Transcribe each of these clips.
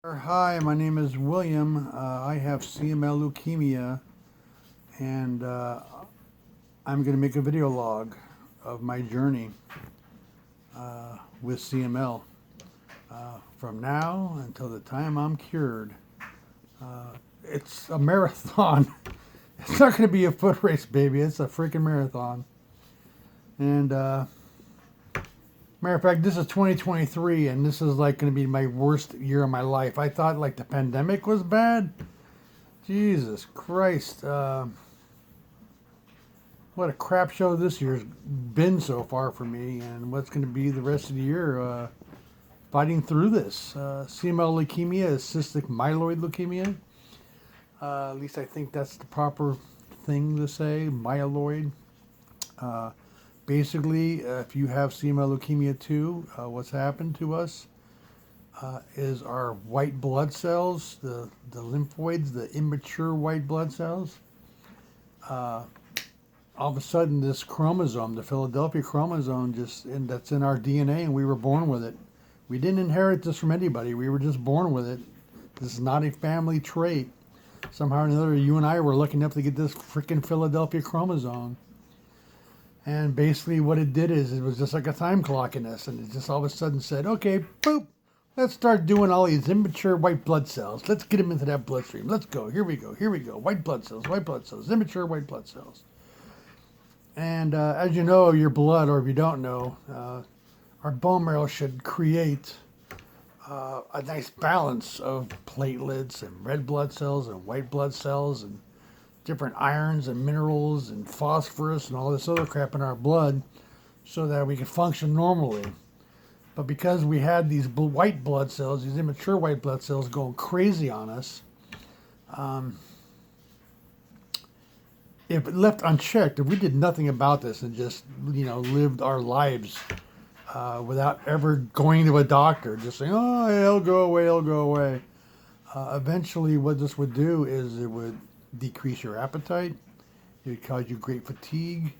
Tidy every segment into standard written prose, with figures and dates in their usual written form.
Hi, my name is William. I have CML leukemia, and I'm going to make a video log of my journey with CML from now until the time I'm cured. It's a marathon. It's not going to be a foot race, baby. It's a freaking marathon. And matter of fact, this is 2023, and this is like going to be my worst year of my life. I thought like the pandemic was bad. Jesus Christ. What a crap show this year's been so far for me, and what's going to be the rest of the year fighting through this. CML leukemia is cystic myeloid leukemia. At least I think that's the proper thing to say, myeloid. Uh, Basically, if you have CML leukemia too, what's happened to us is our white blood cells, the lymphoids, the immature white blood cells, uh, all of a sudden this chromosome, the Philadelphia chromosome, that's in our DNA, and we were born with it. We didn't inherit this from anybody. We were just born with it. This is not a family trait. Somehow or another, you and I were lucky enough to get this freaking Philadelphia chromosome. And basically what it did is it was just like a time clock in us, and it just all of a sudden said, okay, boop, let's start doing all these immature white blood cells. Let's get them into that bloodstream. Let's go. Here we go. Here we go. White blood cells, immature white blood cells. And as you know, your blood, or if you don't know, our bone marrow should create a nice balance of platelets and red blood cells and white blood cells and different irons and minerals and phosphorus and all this other crap in our blood so that we can function normally. But because we had these white blood cells, these immature white blood cells going crazy on us, if left unchecked, if we did nothing about this and just, lived our lives without ever going to a doctor, just saying, oh, it'll go away, it'll go away. Eventually, what this would do is it would decrease your appetite. It would cause you great fatigue.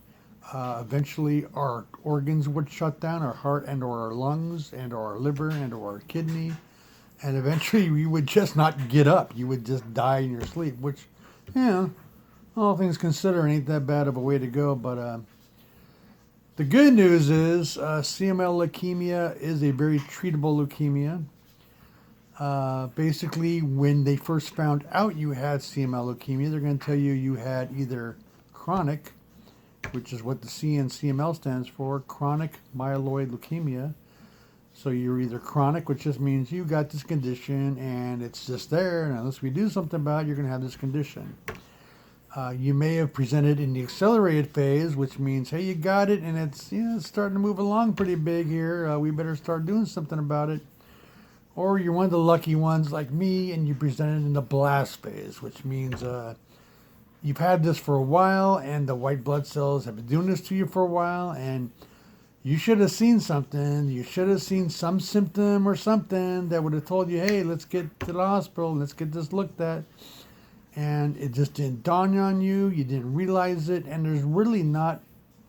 Eventually, our organs would shut down, our heart and or our lungs and or our liver and or our kidney. And eventually, you would just not get up. You would just die in your sleep, which, all things considered, ain't that bad of a way to go. But the good news is CML leukemia is a very treatable leukemia. Basically, when they first found out you had CML leukemia, they're going to tell you you had either chronic, which is what the C in CML stands for, chronic myeloid leukemia. So you're either chronic, which just means you got this condition and it's just there, and unless we do something about it, you're going to have this condition. You may have presented in the accelerated phase, which means, hey, you got it, and it's starting to move along pretty big here. We better start doing something about it. Or you're one of the lucky ones like me, and you presented in the blast phase, which means you've had this for a while, and the white blood cells have been doing this to you for a while, and you should have seen something. You should have seen some symptom or something that would have told you, hey, let's get to the hospital, let's get this looked at. And it just didn't dawn on you. You didn't realize it, and there's really not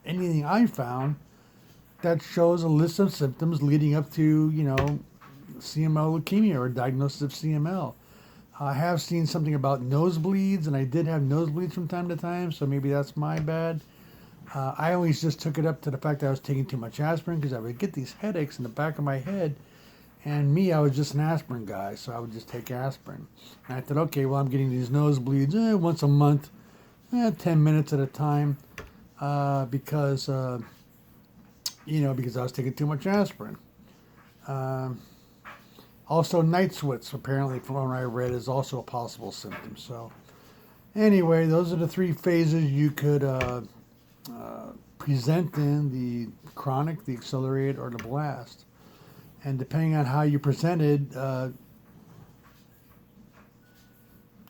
anything I found that shows a list of symptoms leading up to, CML leukemia or diagnosis of CML. I have seen something about nosebleeds, and I did have nosebleeds from time to time, so maybe that's my bad. I always just took it up to the fact that I was taking too much aspirin because I would get these headaches in the back of my head, and I was just an aspirin guy, so I would just take aspirin. And I thought, okay, well, I'm getting these nosebleeds once a month, 10 minutes at a time, because I was taking too much aspirin. Also, night sweats, apparently, from what I read, is also a possible symptom. So, anyway, those are the three phases you could present in: the chronic, the accelerated, or the blast. And depending on how you presented,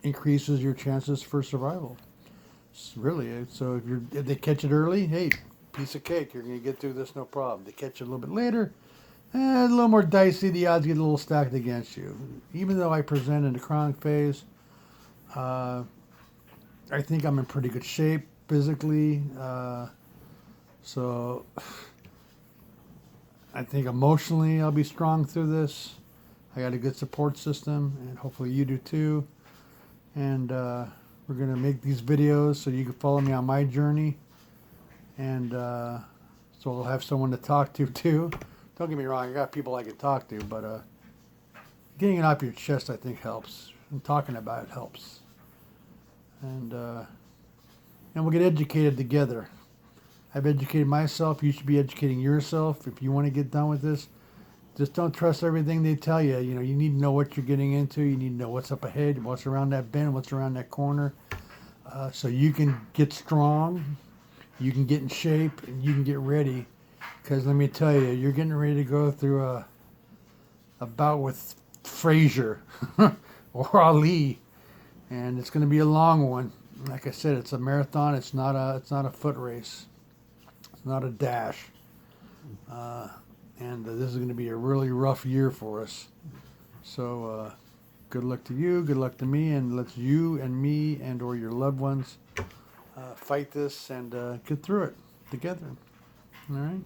increases your chances for survival. Really, so if they catch it early, hey, piece of cake, you're going to get through this no problem. They catch it a little bit later, a little more dicey, the odds get a little stacked against you. Even though I present in the chronic phase, I think I'm in pretty good shape physically. So I think emotionally I'll be strong through this. I got a good support system, and hopefully you do too. And we're going to make these videos so you can follow me on my journey. And so I'll have someone to talk to too. Don't get me wrong, I got people I can talk to, but getting it off your chest I think helps. And talking about it helps. And we'll get educated together. I've educated myself. You should be educating yourself. If you want to get done with this, just don't trust everything they tell you. You know, you need to know what you're getting into. You need to know what's up ahead, what's around that bend, what's around that corner, so you can get strong, you can get in shape, and you can get ready. Because let me tell you, you're getting ready to go through a bout with Frazier or Ali, and it's going to be a long one. Like I said, it's a marathon. It's not a foot race. It's not a dash. And this is going to be a really rough year for us. So good luck to you, good luck to me, and let's you and me and or your loved ones fight this and get through it together. All right?